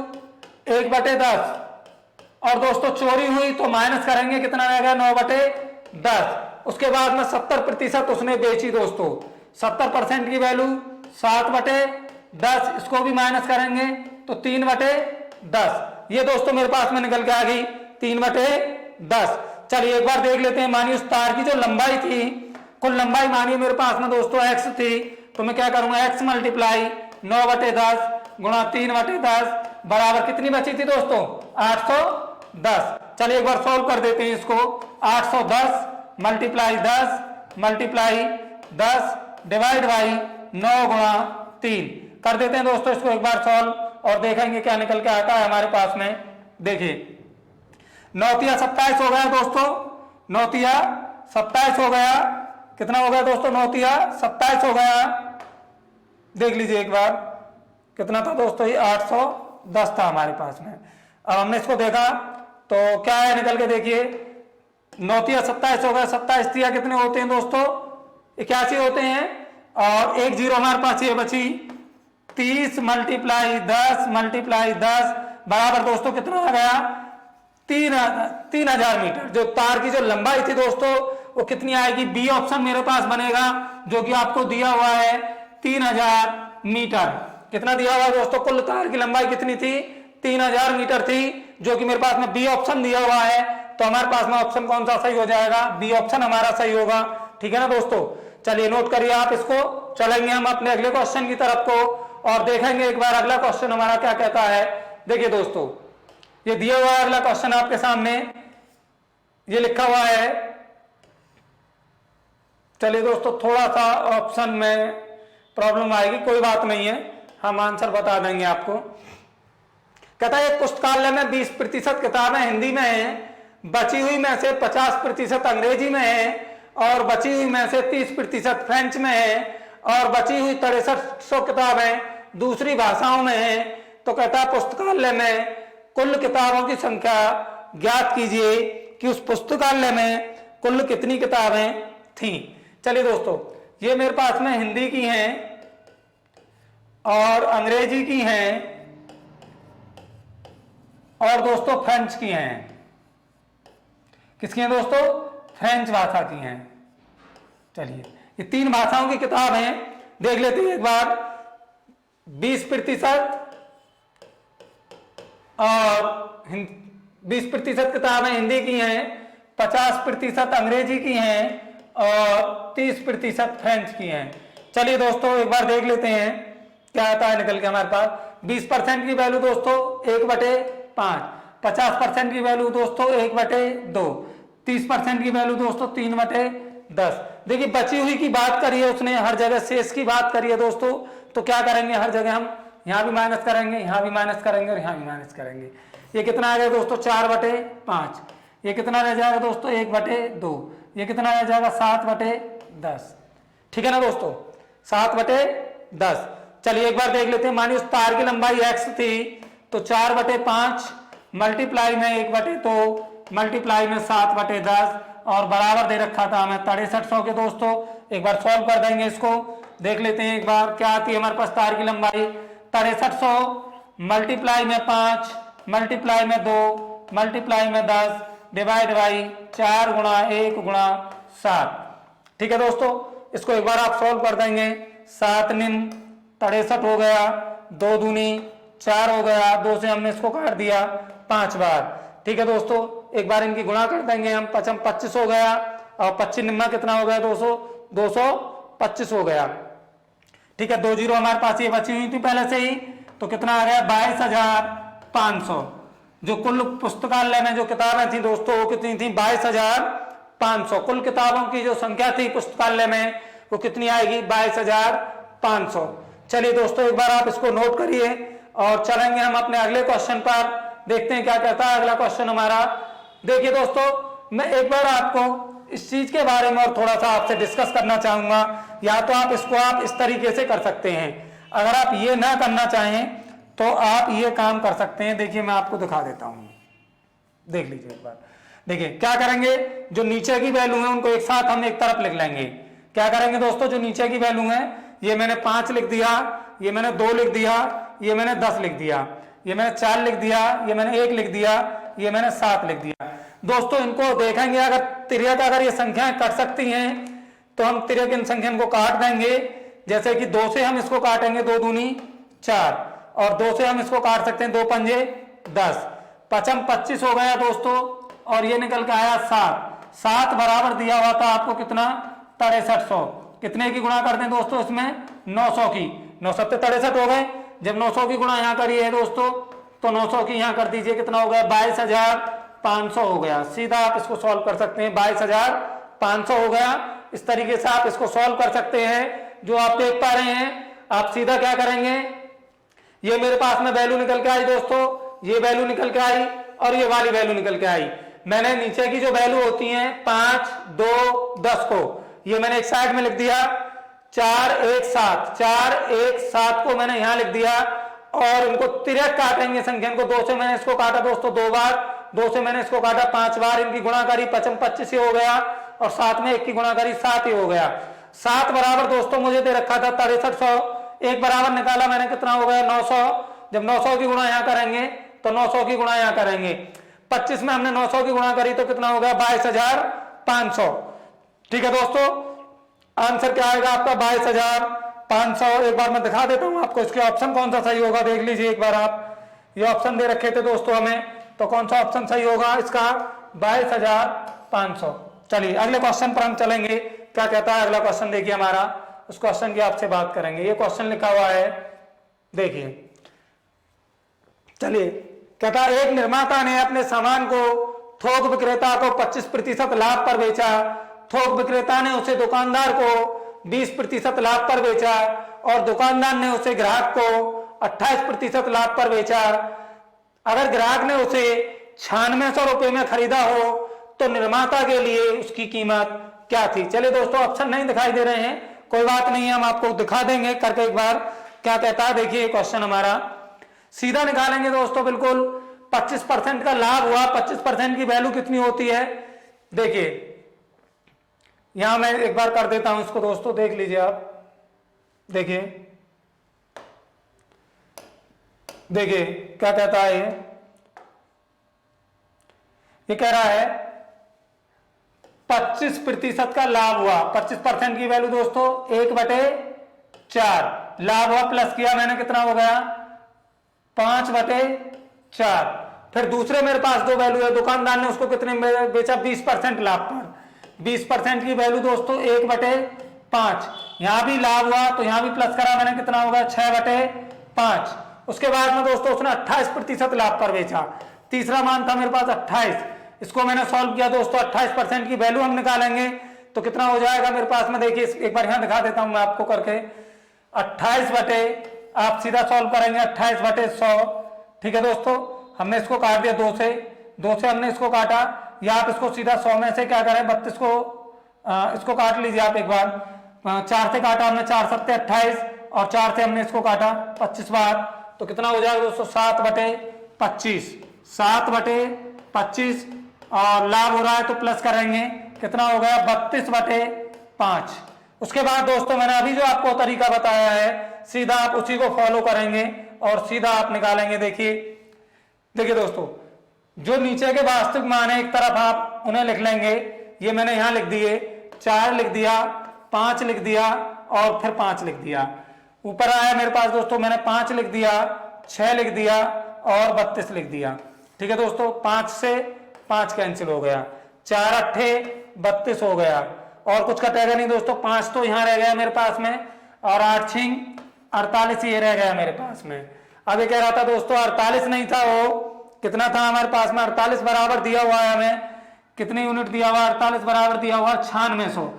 1/10 और दोस्तों चोरी हुई तो माइनस करेंगे, कितना रहेगा, 9/10। उसके बाद में 70% उसने बेची दोस्तों। 70% की वैल्यू 7/10, इसको भी माइनस करेंगे तो 3/10। ये दोस्तों मेरे पास में निकल के आ गई 3/10। चलिए एक बार देख लेते हैं। मानिए उस तार की जो लंबाई थी, कुल लंबाई मानिए मेरे पास में दोस्तों x थी, तो मैं क्या करूंगा, x मल्टीप्लाई 9/10 गुणा 3/10 बराबर कितनी बची थी दोस्तों, 810। चलिए एक बार सॉल्व कर देते हैं इसको। 810 मल्टीप्लाई 10 मल्टीप्लाई 10 डिवाइड बाई 9 गुणा 3 कर देते हैं दोस्तों इसको एक बार सॉल्व और देखेंगे क्या निकल के आता है हमारे पास में। देखिए 9 27 हो गया दोस्तों, 9 27 हो गया। कितना हो गया दोस्तों, 9 27 हो गया। देख लीजिए एक बार कितना था दोस्तों, ये 810 था हमारे पास में। अब हमने इसको देखा तो क्या है निकल के देखिए, 9 तिया 27 हो गया, 27 तिया कितने होते हैं दोस्तों 81 होते हैं, और एक जीरो हमारे पास ये बची 30 मल्टीप्लाई 10 मल्टीप्लाई 10 बराबर दोस्तों कितना आ गया 3000 मीटर। जो तार की जो लंबाई थी दोस्तों वो कितनी आएगी, बी ऑप्शन मेरे पास बनेगा जो कि आपको दिया हुआ है 3000 मीटर। कितना दिया हुआ है दोस्तों, कुल तार की लंबाई कितनी थी 3000 मीटर थी, जो कि मेरे पास में बी ऑप्शन दिया हुआ है। तो हमारे पास में ऑप्शन कौन सा सही हो जाएगा, बी ऑप्शन हमारा सही होगा। ठीक है ना दोस्तों, चलिए नोट करिए आप इसको। चलेंगे हम अपने अगले क्वेश्चन की तरफ को और देखेंगे एक बार अगला क्वेश्चन हमारा क्या कहता है। देखिए दोस्तों, ये दिया हुआ अगला क्वेश्चन आपके सामने, ये लिखा हुआ है। चलिए दोस्तों, थोड़ा सा ऑप्शन में प्रॉब्लम आएगी, कोई बात नहीं है, हम आंसर बता देंगे आपको। कहता है पुस्तकालय में 20% किताबें हिंदी में हैं, बची हुई में से 50% अंग्रेजी में है, और बची हुई में से 30% फ्रेंच में है, और बची हुई 6300 किताबें दूसरी भाषाओं में है। तो कहता है पुस्तकालय में कुल किताबों की संख्या ज्ञात कीजिए कि उस पुस्तकालय में कुल कितनी किताबें थी। चलिए दोस्तों, ये मेरे पास में हिंदी की हैं और अंग्रेजी की हैं और दोस्तों फ्रेंच की हैं। किसकी हैं दोस्तों, फ्रेंच भाषा की हैं। चलिए, ये 3 भाषाओं की किताब हैं, देख लेते हैं एक बार। 20% और 20% किताबें हिंदी की हैं, 50% अंग्रेजी की हैं और 30% फ्रेंच की हैं। चलिए दोस्तों, एक बार देख लेते हैं क्या आता है निकल के हमारे पास। 20% की वैल्यू दोस्तों 1/5, 50% की वैल्यू दोस्तों 1/2, 30% की वैल्यू दोस्तों 3/10। देखिए, बची हुई की बात करी है उसने, हर जगह शेष की बात करी है दोस्तों। तो क्या करेंगे, हर जगह हम यहां भी माइनस करेंगे, यहां भी माइनस करेंगे और यहां भी माइनस करेंगे। ये कितना आ गया दोस्तों 4/5, ये कितना रह जाएगा दोस्तों 1/2, ये कितना रह जाएगा 7/10। ठीक है ना दोस्तों, 7/10। चलिए एक बार देख लेते हैं। मानिए उस तार की लंबाई x थी, तो 4/5 मल्टीप्लाई में 1/2 मल्टीप्लाई में 7/10 और बराबर दे रखा था हमें 6300 के दोस्तों। एक बार सॉल्व कर देंगे इसको, देख लेते हैं एक बार क्या आती है हमारे पास तार की लंबाई। 6300 मल्टीप्लाई में 5 मल्टीप्लाई में 2 मल्टीप्लाई में 10 डिवाइड बाई 4 गुणा 1 गुणा 7। ठीक है दोस्तों, इसको एक बार आप सॉल्व कर देंगे। 7 निम 63 हो गया, 2 दूनी 4 हो गया, 2 से हमने इसको काट दिया 5 बार। ठीक है दोस्तों, एक बार इनकी गुणा कर देंगे हम। 25 हो गया और 25 निम्मा कितना हो गया 225 हो गया। ठीक है, 2 जीरो हमारे पास ये बची हुई थी पहले से ही, तो कितना आ गया 22,500। जो कुल पुस्तकालय में जो किताबें थी दोस्तों वो कितनी थी 22,500। कुल किताबों की जो संख्या थी पुस्तकालय में वो कितनी आएगी 22,500। चलिए दोस्तों, एक बार आप इसको नोट करिए और चलेंगे हम अपने अगले क्वेश्चन पर, देखते हैं क्या कहता है अगला क्वेश्चन हमारा। देखिए दोस्तों, मैं एक बार आपको इस चीज के बारे में और थोड़ा सा आपसे डिस्कस करना चाहूंगा। या तो आप इसको आप इस तरीके से कर सकते हैं, अगर आप ये ना करना चाहें तो आप ये काम कर सकते हैं। देखिए मैं आपको दिखा देता हूं, देख लीजिए एक बार। देखिए क्या करेंगे, जो नीचे की वैल्यू है उनको एक साथ हम एक तरफ लिख लेंगे। क्या करेंगे दोस्तों, जो नीचे की वैल्यू है ये मैंने 5 लिख दिया, ये मैंने 2 लिख दिया, ये मैंने 10 लिख दिया, ये मैंने 4 लिख दिया, ये मैंने 1 लिख दिया, ये मैंने 7 लिख दिया। दोस्तों इनको देखेंगे, अगर तिर्यक अगर ये संख्याएं कट सकती हैं तो हम तिर्यक इन संख्या को काट देंगे। जैसे कि 2 से हम इसको काटेंगे, 2 दूनी 4, और 2 से हम इसको काट सकते हैं, 2 पंजे 10, 5 25 हो गया दोस्तों, और ये निकल के आया 7 बराबर दिया हुआ था आपको कितना 6300। कितने की गुणा करते हैं दोस्तों इसमें 900 की, 9 7 63 हो गए। जब 900 की गुणा यहाँ करिए है दोस्तों तो 900 की यहाँ कर दीजिए, कितना हो गया 22,500 हो गया। सीधा आप इसको सॉल्व कर सकते हैं, 22,500 हो गया। इस तरीके से आप इसको सॉल्व कर सकते हैं। जो आप देख पा रहे हैं, आप सीधा क्या करेंगे, ये मेरे पास में वैल्यू निकल के आई दोस्तों, ये वैल्यू निकल के आई और ये वाली वैल्यू निकल के आई। मैंने नीचे की जो वैल्यू होती है 5 2 10 को ये मैंने एक साइड में लिख दिया, 4 1 7, 4 1 7 को मैंने यहां लिख दिया, और इनको तिर्यक काटेंगे संख्या को। 2 से मैंने इसको काटा दोस्तों 2 बार, 2 से मैंने इसको काटा 5 बार, इनकी गुणा करी, 25 ही हो गया, और 7 में 1 की गुणा करी 7 ही हो गया। 7 बराबर दोस्तों मुझे दे रखा था 6300, 1 बराबर निकाला मैंने, कितना हो गया 900। जब 900 की गुणा यहाँ करेंगे तो 900 की गुणा यहाँ करेंगे, 25 में हमने 900 की गुणा करी तो कितना हो गया 22,500। ठीक है दोस्तों, आंसर क्या आएगा आपका 22,500। एक बार मैं दिखा देता हूं आपको इसके ऑप्शन कौन सा सही होगा, देख लीजिए एक बार आप। ये ऑप्शन दे रखे थे दोस्तों हमें, तो कौन सा ऑप्शन सही होगा इसका 22,500। चलिए अगले क्वेश्चन पर हम चलेंगे, क्या कहता है अगला क्वेश्चन देखिए हमारा, उस क्वेश्चन की आपसे बात करेंगे। ये क्वेश्चन लिखा हुआ है, देखिए, चलिए कहता है एक निर्माता ने अपने सामान को थोक विक्रेता को 25% लाभ पर बेचा, थोक विक्रेता ने उसे दुकानदार को 20% लाभ पर बेचा, और दुकानदार ने उसे ग्राहक को 28% लाभ पर बेचा। अगर ग्राहक ने उसे 9600 रुपए में खरीदा हो तो निर्माता के लिए उसकी कीमत क्या थी। चलिए दोस्तों, ऑप्शन नहीं दिखाई दे रहे हैं, कोई बात नहीं है, हम आपको दिखा देंगे करके एक बार क्या कहता है। देखिए क्वेश्चन हमारा सीधा निकालेंगे दोस्तों, बिल्कुल 25% का लाभ हुआ, 25% की वैल्यू कितनी होती है। देखिए यहां मैं एक बार कर देता हूं इसको दोस्तों, देख लीजिए आप। देखिए देखिए क्या कहता है, ये कह रहा है 25% का लाभ हुआ, 25% की वैल्यू दोस्तों 1/4 लाभ हुआ, प्लस किया मैंने, कितना हो गया 5/4। फिर दूसरे मेरे पास 2 वैल्यू है, दुकानदार ने उसको कितने में बेचा 20% लाभ पर, 20% की वैल्यू दोस्तों 1/5। यहां भी लाभ हुआ तो यहां भी प्लस करा मैंने, कितना होगा 6/5। उसके बाद में दोस्तों उसने 28% लाभ पर बेचा, तीसरा मान था मेरे पास 28, इसको मैंने सॉल्व किया दोस्तों, 28% की वैल्यू हम निकालेंगे तो कितना हो जाएगा मेरे पास में। देखिए एक बार यहां दिखा देता हूं मैं आपको करके, 28 आप सीधा सॉल्व करेंगे 28/100। ठीक है दोस्तों, हमने इसको काट दिया 2 से हमने इसको काटा, या आप इसको सीधा 100 में से क्या करें 32 को इसको काट लीजिए आप एक बार। 4 से काटा हमने, 4 7 28, और 4 से हमने इसको काटा 25 बार, तो कितना हो जाएगा दोस्तों 7/25, 7/25, और लाभ हो रहा है तो प्लस करेंगे, कितना हो गया 32/5। उसके बाद दोस्तों मैंने अभी जो आपको तरीका बताया है, सीधा आप उसी को फॉलो करेंगे और सीधा आप निकालेंगे। देखिए दोस्तों, जो नीचे के वास्तविक मान है एक तरफ आप उन्हें लिख लेंगे, ये मैंने यहां लिख दिए, 4 लिख दिया, 5 लिख दिया, और फिर 5 लिख दिया। ऊपर आया मेरे पास दोस्तों, मैंने 5 लिख दिया, 6 लिख दिया, और 32 लिख दिया। ठीक है दोस्तों, 5 से 5 कैंसिल हो गया, 4 8 32 हो गया, और कुछ कटेगा नहीं दोस्तों, 5 तो यहां रह गया मेरे पास में, और 8 6 48 ये रह गया मेरे पास में। अब ये कह रहा था दोस्तों 48 नहीं था, वो कितना था हमारे पास में, 48 बराबर दिया हुआ है हमें, कितनी यूनिट दिया हुआ, 48 बराबर दिया हुआ 9600।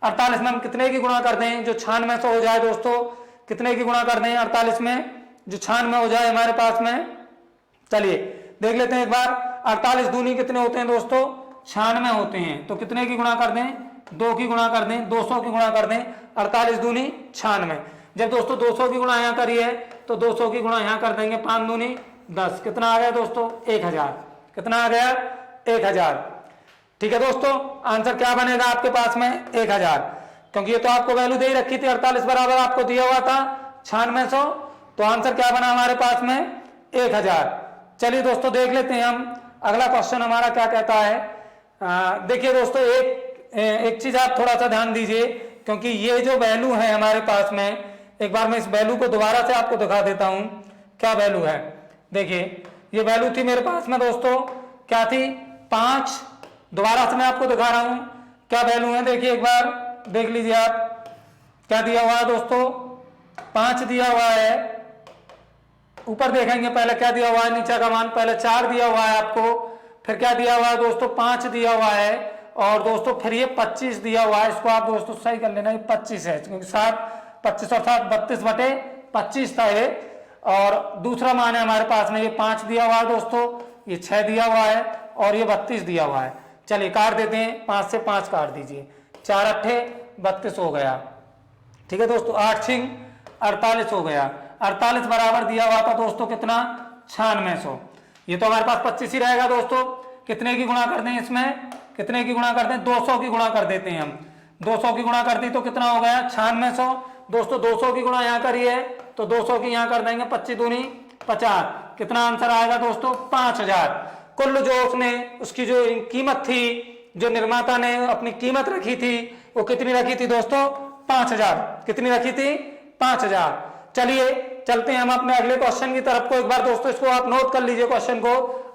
48 में हम कितने की गुणा कर दें जो 9600 हो जाए दोस्तों, कितने की गुणा कर दें 48 में जो 96 हो जाए हमारे पास में। चलिए देख लेते हैं एक बार, 48 दूनी कितने होते हैं दोस्तों 96 होते हैं, तो कितने की गुणा कर दें 2 की गुणा कर दें, 200 की गुणा कर दें, 48 दूनी 96। जब दोस्तों 200 की गुणा यहाँ करी है तो 200 की गुणा यहाँ कर देंगे, 5 दूनी 10, कितना आ गया दोस्तों 1000, कितना आ गया 1000। ठीक है दोस्तों, आंसर क्या बनेगा आपके पास में 1000, क्योंकि ये तो आपको वैल्यू दे ही रखी थी, 48 बराबर आपको दिया हुआ था 9600, तो आंसर क्या बना हमारे पास में 1000। चलिए दोस्तों देख लेते हैं हम अगला क्वेश्चन हमारा क्या कहता है। देखिए दोस्तों एक चीज आप थोड़ा सा ध्यान दीजिए, क्योंकि ये जो वैल्यू है हमारे पास में, एक बार मैं इस वैल्यू को दोबारा से आपको दिखा देता हूं क्या वैल्यू है। देखिए ये वैल्यू थी मेरे पास में दोस्तों, क्या थी 5, दोबारा से मैं आपको दिखा रहा हूं क्या वैल्यू है। देखिए एक बार देख लीजिए आप, क्या दिया हुआ है दोस्तों 5 दिया हुआ है, ऊपर देखेंगे पहले क्या दिया हुआ है, नीचे का मान पहले 4 दिया हुआ है आपको, फिर क्या दिया हुआ है दोस्तों 5 दिया हुआ है, और दोस्तों फिर ये 25 दिया हुआ है। इसको आप दोस्तों सही कर लेना, ये 25 है, क्योंकि 7 25 और 7 32/25 था ये, और दूसरा मान है हमारे पास में ये 5 दिया हुआ है दोस्तों, ये 6 दिया हुआ है, और ये 32 दिया हुआ है। चलिए काट देते हैं, 5 से 5 काट दीजिए, 4 8 32 हो गया। ठीक है दोस्तों, 8 6 48 हो गया, 48 बराबर दिया हुआ था दोस्तों कितना 9600। ये तो हमारे पास 25 ही रहेगा दोस्तों। कितने की गुणा कर दें इसमें, कितने की गुणा कर दें, 200 की गुणा कर देते हैं हम। 200 की गुणा कर दी तो कितना हो गया 9600। दोस्तों 200 की गुणा यहाँ करी है तो 200 की यहाँ कर देंगे, 25 दूनी 50। कितना आंसर आएगा दोस्तों 5000। कुल जो उसने उसकी जो कीमत थी, जो निर्माता ने अपनी कीमत रखी थी वो कितनी रखी थी दोस्तों 5000। कितनी रखी थी 5000। चलिए चलते हैं हम अपने अगले क्वेश्चन की तरफ को। एक बार दोस्तों इसको आप नोट कर लीजिए क्वेश्चन को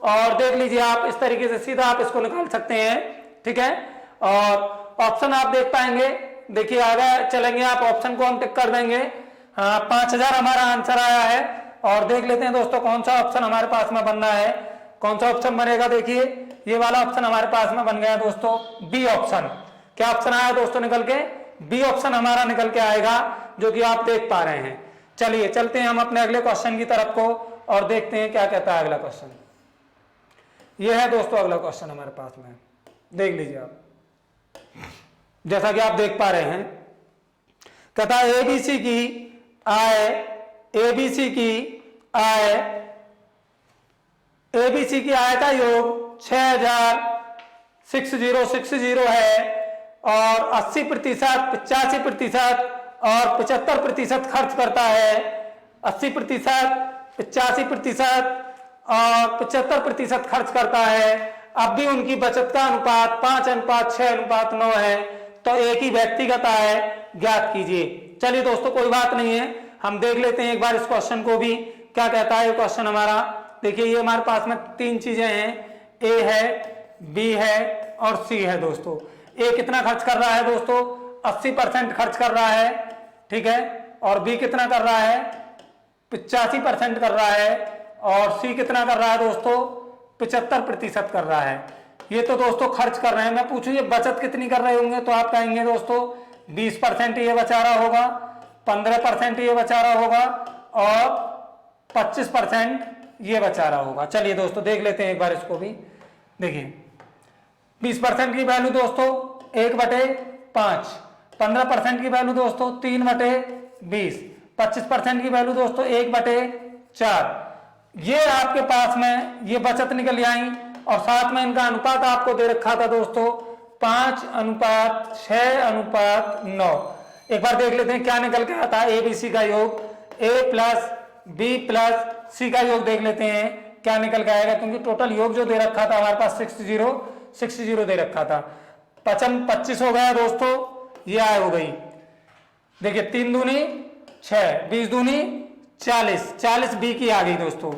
और देख लीजिए, आप इस तरीके से सीधा आप इसको निकाल सकते हैं, ठीक है। और ऑप्शन आप देख पाएंगे, देखिए आगे चलेंगे आप, ऑप्शन को हम टिक कर देंगे। हाँ 5000 हमारा आंसर आया है। और देख लेते हैं दोस्तों कौन सा ऑप्शन हमारे पास में बन रहा है, कौन सा ऑप्शन बनेगा। देखिए ये वाला ऑप्शन हमारे पास में बन गया दोस्तों, बी ऑप्शन। क्या ऑप्शन आया दोस्तों निकल के, बी ऑप्शन हमारा निकल के आएगा, जो कि आप देख पा रहे हैं। चलिए चलते हैं हम अपने अगले क्वेश्चन की तरफ को और देखते हैं क्या कहता है अगला क्वेश्चन। ये है दोस्तों अगला क्वेश्चन हमारे पास में, देख लीजिए आप। जैसा कि आप देख पा रहे हैं, कहता है एबीसी की आय, एबीसी की आय, एबीसी की आय का योग 6060 है और 80%, 85% और 75% खर्च करता है। 80%, 85% और 75% खर्च करता है। अब भी उनकी बचत का अनुपात 5:6:9 है, तो एक ही व्यक्तिगत आय ज्ञात कीजिए। चलिए दोस्तों कोई बात नहीं है, हम देख लेते हैं एक बार इस क्वेश्चन को भी, क्या कहता है ये क्वेश्चन हमारा। देखिए ये हमारे पास में तीन चीजें हैं, ए है, बी है और सी है दोस्तों। ए कितना खर्च कर रहा है दोस्तों 80% खर्च कर रहा है, ठीक है। और बी कितना कर रहा है 85% कर रहा है और सी कितना कर रहा है दोस्तों 75% कर रहा है। ये तो दोस्तों खर्च कर रहे हैं। मैं पूछूं ये बचत कितनी कर रहे होंगे, तो आप कहेंगे दोस्तों 20% ये बचा रहा होगा, 15% ये बचा रहा होगा और 25% ये बचा रहा होगा। चलिए दोस्तों देख लेते हैं एक बार इसको भी। देखिए 20% की वैल्यू दोस्तों 1/5, 15% की वैल्यू दोस्तों 3/20, 25% की वैल्यू दोस्तों 1/4। ये आपके पास में ये बचत निकल आई और साथ में इनका अनुपात आपको दे रखा था दोस्तों 5:6:9। एक बार देख लेते हैं क्या निकल के आता है एबीसी का योग, ए प्लस बी प्लस सी का योग देख लेते हैं क्या निकल के आएगा, क्योंकि टोटल योग जो दे रखा था हमारे पास 60 दे रखा था। 25 हो गया दोस्तों, ये आय हो गई। देखिए 3 दूनी 6, 20 दूनी 40, 40 बी की आ गई दोस्तों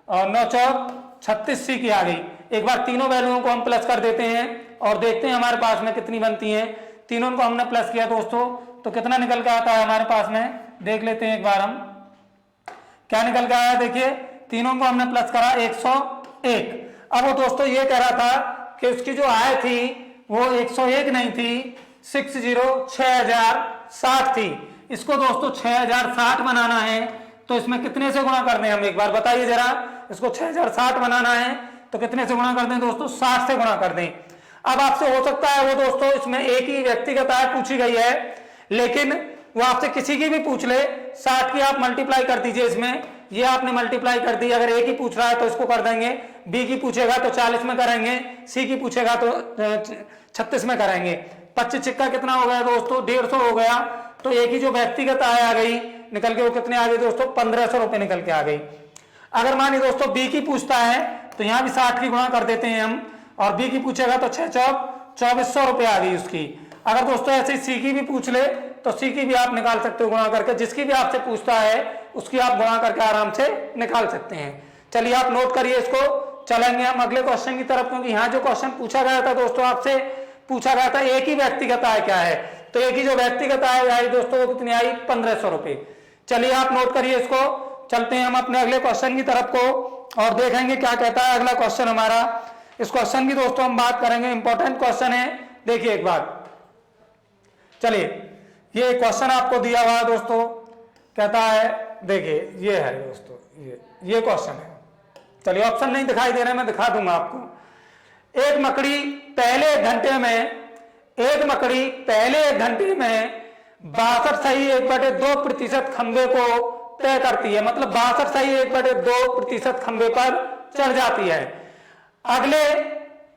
और 9 चौक 36 सी की आ गई। एक बार तीनों वैल्यूओं को हम प्लस कर देते हैं और देखते हैं हमारे पास में कितनी बनती हैं। तीनों को हमने प्लस किया दोस्तों तो कितना निकल के आता है हमारे पास में, देख लेते हैं एक बार हम क्या निकल के आया। देखिए तीनों को हमने प्लस करा 101। अब वो दोस्तों ये कह रहा था कि उसकी जो आय थी वो 101 नहीं थी, 6060 थी। इसको दोस्तों 6060 बनाना है तो इसमें कितने से गुणा कर दें हम, एक बार बताइए जरा। इसको 6060 बनाना है तो कितने से गुणा कर दें दोस्तों, 60 से गुणा कर दें। अब आपसे हो सकता है वो दोस्तों इसमें एक ही व्यक्तिगत आय पूछी गई है, लेकिन वो आपसे किसी की भी पूछ ले 60 की आप मल्टीप्लाई कर दीजिए इसमें। ये आपने मल्टीप्लाई कर दी, अगर एक ही पूछ रहा है तो इसको कर देंगे, बी की पूछेगा तो 40 में करेंगे, सी की पूछेगा तो 36 में करेंगे। 25 छिक्का कितना हो गया दोस्तों 150 हो गया। तो एक ही जो व्यक्तिगत आय आ गई निकल के, वो कितने आ गई दोस्तों 1500 रुपए निकल के आ गई। अगर मानिए दोस्तों बी की पूछता है तो यहाँ भी 60 की गुणा कर देते हैं हम और बी की पूछेगा तो 6 चौक 2400 रुपए आ गई उसकी। अगर दोस्तों ऐसे सी की भी पूछ ले तो सी की भी आप निकाल सकते हो गुणा करके, जिसकी भी आपसे पूछता है उसकी आप गुणा करके आराम से निकाल सकते हैं। चलिए आप नोट करिए इसको, चलेंगे हम अगले क्वेश्चन की तरफ, क्योंकि यहाँ जो क्वेश्चन पूछा गया था दोस्तों आपसे पूछा गया था एक ही व्यक्तिगत आय क्या है, तो एक ही जो व्यक्तिगत आय आई दोस्तों वो कितनी आई 1500 रुपए। चलिए आप नोट करिए इसको, चलते हैं हम अपने अगले क्वेश्चन की तरफ को और देखेंगे क्या कहता है अगला क्वेश्चन हमारा। इस क्वेश्चन की दोस्तों हम बात करेंगे, इंपॉर्टेंट क्वेश्चन है। देखिए एक बार, चलिए ये क्वेश्चन आपको दिया हुआ है दोस्तों, कहता है देखिए ये है दोस्तों, ये क्वेश्चन है। चलिए ऑप्शन नहीं दिखाई दे रहे, मैं दिखा दूंगा आपको। एक मकड़ी पहले एक घंटे में 62.1/2% खंबे को तय करती है, मतलब 62.1/2% खंबे पर चढ़ जाती है। अगले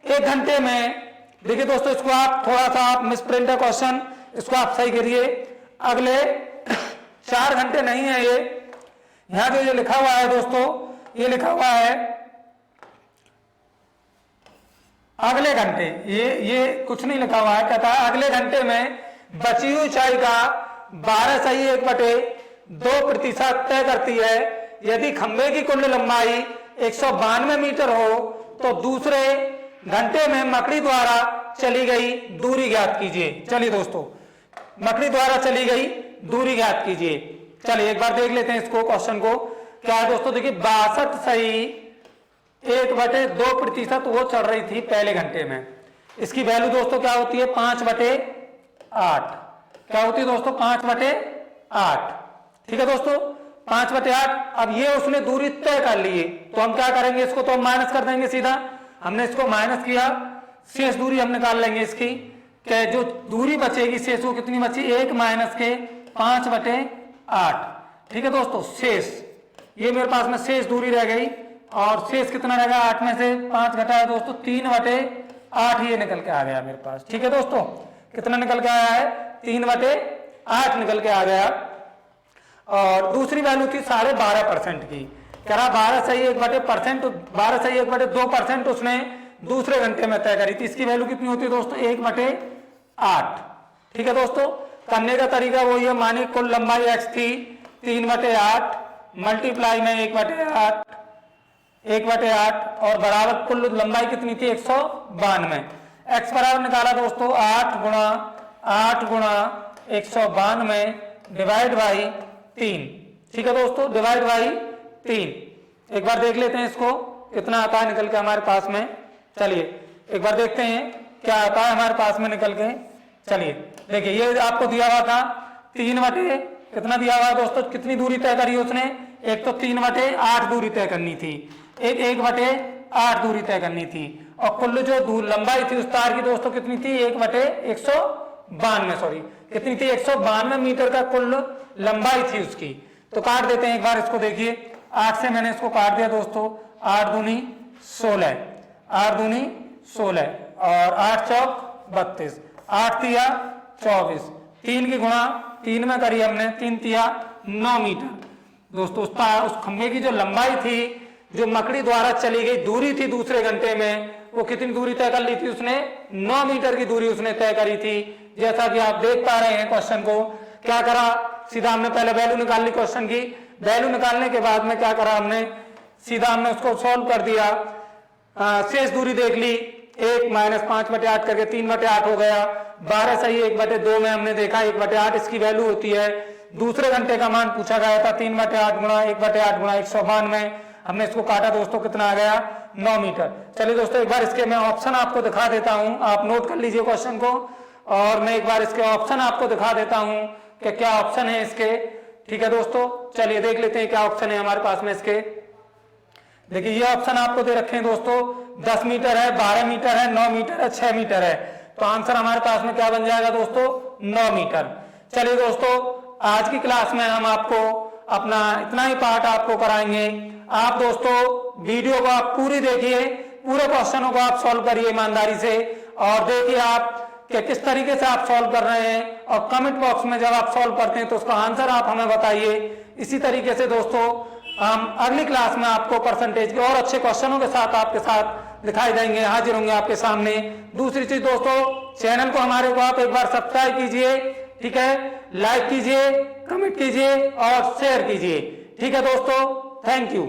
1 घंटे में देखिए दोस्तों, इसको आप थोड़ा सा आप मिसप्रिंट है क्वेश्चन, इसको आप सही करिए। अगले 4 घंटे नहीं है ये, यहां जो ये लिखा हुआ है दोस्तों, ये लिखा हुआ है अगले घंटे, ये कुछ नहीं लिखा हुआ है। कहता है अगले घंटे में बची हुई ऊंचाई का 12.1/2% तय करती है। यदि खंभे की कुल लंबाई 192 मीटर हो तो दूसरे घंटे में मकड़ी द्वारा चली गई दूरी ज्ञात कीजिए। चलिए दोस्तों, मकड़ी द्वारा चली गई दूरी ज्ञात कीजिए। चलिए एक बार देख लेते हैं इसको, क्वेश्चन को। क्या है दोस्तों, देखिए 62 सही 1/2% वो चढ़ रही थी पहले घंटे में। इसकी वैल्यू दोस्तों क्या होती है, 5/8। क्या होती है दोस्तों, 5/8। ठीक है दोस्तों, 5/8। अब ये उसने दूरी तय कर ली, तो हम क्या करेंगे, इसको तो हम माइनस कर देंगे सीधा। हमने इसको माइनस किया, शेष दूरी हम निकाल लेंगे इसकी, कि जो दूरी बचेगी शेष वो कितनी बची, 1 माइनस के 5/8। ठीक है दोस्तों, शेष ये मेरे पास में शेष दूरी रह गई, और शेष कितना रहेगा, 8 में से 5 घटाया दोस्तों 3/8 ये निकल के आ गया मेरे पास। ठीक है दोस्तों, कितना निकल के आया है, 3/8 निकल के आ गया। और दूसरी वैल्यू थी 12.5% की, कह रहा 12 सही 1/2% उसने दूसरे घंटे में तय करी थी। इसकी वैल्यू कितनी होती है दोस्तों, 1/8। ठीक है दोस्तों, करने का तरीका वही है, मानी कुल लंबाई x थी 3/8 मल्टीप्लाई में 1/8 और बराबर कुल लंबाई कितनी थी, 192। x बराबर निकाला दोस्तों 8 गुणा 192 डिवाइड बाई 3। ठीक है दोस्तों, डिवाइड बाई 3। एक बार देख लेते हैं इसको कितना आता है निकल के हमारे पास में। चलिए एक बार देखते हैं क्या आता है हमारे पास में निकल के। चलिए देखिए, ये आपको दिया हुआ था 3 कितना दिया हुआ है दोस्तों, कितनी दूरी तय करी उसने, एक तो 3/8 दूरी तय करनी थी, एक 1/8 दूरी तय करनी थी, और कुल जो लंबाई थी उस तार की दोस्तों कितनी थी, 1/192 सॉरी कितनी थी, 192 मीटर का कुल लंबाई थी उसकी। तो काट देते हैं एक बार इसको, देखिए 8 से मैंने इसको काट दिया दोस्तों, 8 दूनी 16 और 8 चौक 32, 8 तिया 24, 3 की गुणा 3 में करी हमने, 3 तिया 9 मीटर दोस्तों। उस खंभे की जो लंबाई थी, जो मकड़ी द्वारा चली गई दूरी थी दूसरे घंटे में, वो कितनी दूरी तय कर ली थी उसने, 9 मीटर की दूरी उसने तय करी थी। जैसा कि आप देख पा रहे हैं क्वेश्चन को, क्या करा, सीधा हमने पहले वैल्यू निकाल ली क्वेश्चन की, वैल्यू निकालने के बाद में क्या करा हमने, सीधा हमने उसको सॉल्व कर दिया, शेष दूरी देख ली, 1 माइनस 5/8 करके 3/8 हो गया। 12 सही 1/2 में हमने देखा 1/8 इसकी वैल्यू होती है। दूसरे घंटे का मान पूछा गया था, 3/8 गुणा 1/8 गुणा 192, हमने इसको काटा दोस्तों, कितना आ गया, 9 मीटर। चलिए दोस्तों, एक बार इसके मैं ऑप्शन आपको दिखा देता हूं, आप नोट कर लीजिए क्वेश्चन को, और मैं एक बार इसके ऑप्शन आपको दिखा देता हूं कि क्या ऑप्शन है इसके। ठीक है दोस्तों, चलिए देख लेते हैं क्या ऑप्शन है हमारे पास में इसके। देखिए ये ऑप्शन आपको दे रखे हैं दोस्तों, 10 मीटर है, 12 मीटर है, 9 मीटर है, 6 मीटर है। तो आंसर हमारे पास में क्या बन जाएगा दोस्तों, 9 मीटर। चलिए दोस्तों, आज की क्लास में हम आपको अपना इतना ही पार्ट आपको कराएंगे। आप दोस्तों वीडियो को आप पूरी देखिए, पूरे क्वेश्चनों को आप सॉल्व करिए ईमानदारी से, और देखिए आप कि किस तरीके से आप सॉल्व कर रहे हैं, और कमेंट बॉक्स में जब आप सॉल्व करते हैं तो उसका आंसर आप हमें बताइए। इसी तरीके से दोस्तों हम अगली क्लास में आपको परसेंटेज के और अच्छे क्वेश्चनों के साथ आपके साथ दिखाई देंगे, हाजिर होंगे आपके सामने। दूसरी चीज दोस्तों, चैनल को हमारे को आप एक बार सब्सक्राइब कीजिए, ठीक है, लाइक कीजिए, कमेंट कीजिए और शेयर कीजिए। ठीक है दोस्तों, थैंक यू।